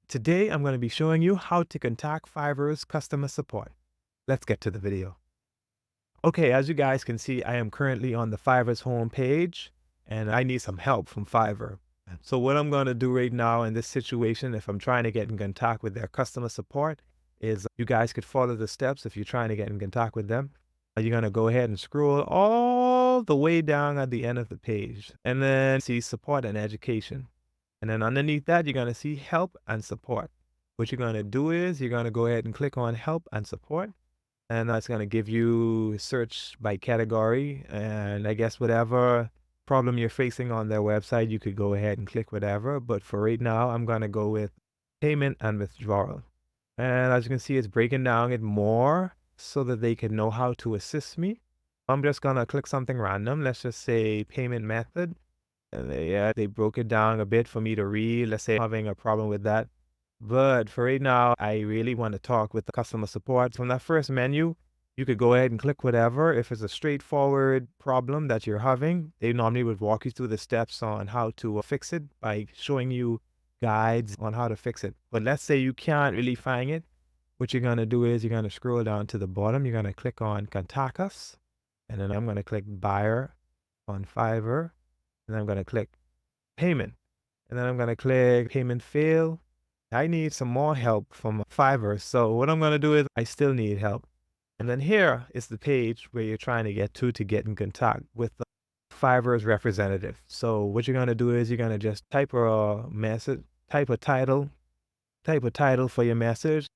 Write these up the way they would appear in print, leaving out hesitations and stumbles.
Today, I'm going to be showing you how to contact Fiverr's customer support. Let's get to the video. Okay, as you guys can see, I am currently on the Fiverr's homepage and I need some help from Fiverr. So what I'm going to do right now in this situation, if I'm trying to get in contact with their customer support, is you guys could follow the steps if you're trying to get in contact with them. You're going to go ahead and scroll all the way down at the end of the page and then see support and education. And then underneath that, you're going to see help and support. What you're going to do is you're going to go ahead and click on help and support. And that's going to give you search by category. And I guess whatever problem you're facing on their website, you could go ahead and click whatever. But for right now, I'm going to go with payment and withdrawal. And as you can see, it's breaking down it more so that they can know how to assist me. I'm just going to click something random. Let's just say payment method. And they broke it down a bit for me to read. Let's say I'm having a problem with that. But for right now, I really want to talk with the customer support. From that first menu, you could go ahead and click whatever. If it's a straightforward problem that you're having, they normally would walk you through the steps on how to fix it by showing you guides on how to fix it. But let's say you can't really find it. What you're going to do is you're going to scroll down to the bottom. You're going to click on contact us. And then I'm going to click buyer on Fiverr. And I'm going to click payment. And then I'm going to click payment fail. I need some more help from Fiverr. So what I'm going to do is I still need help. And then here is the page where you're trying to get in contact with the Fiverr's representative. So what you're going to do is you're going to just type a message, type a title for your message.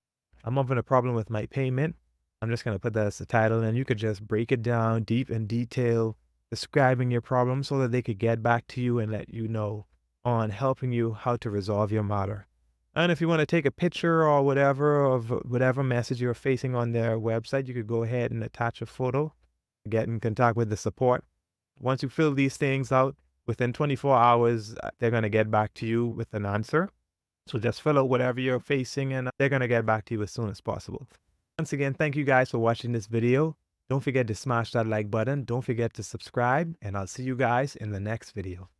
I'm having a problem with my payment. I'm just going to put that as the title, and you could just break it down deep in detail, describing your problem so that they could get back to you and let you know on helping you how to resolve your matter. And if you want to take a picture or whatever of whatever message you're facing on their website, you could go ahead and attach a photo, get in contact with the support. Once you fill these things out, within 24 hours, they're going to get back to you with an answer. So just fill out whatever you're facing and they're going to get back to you as soon as possible. Once again, thank you guys for watching this video. Don't forget to smash that like button. Don't forget to subscribe, and I'll see you guys in the next video.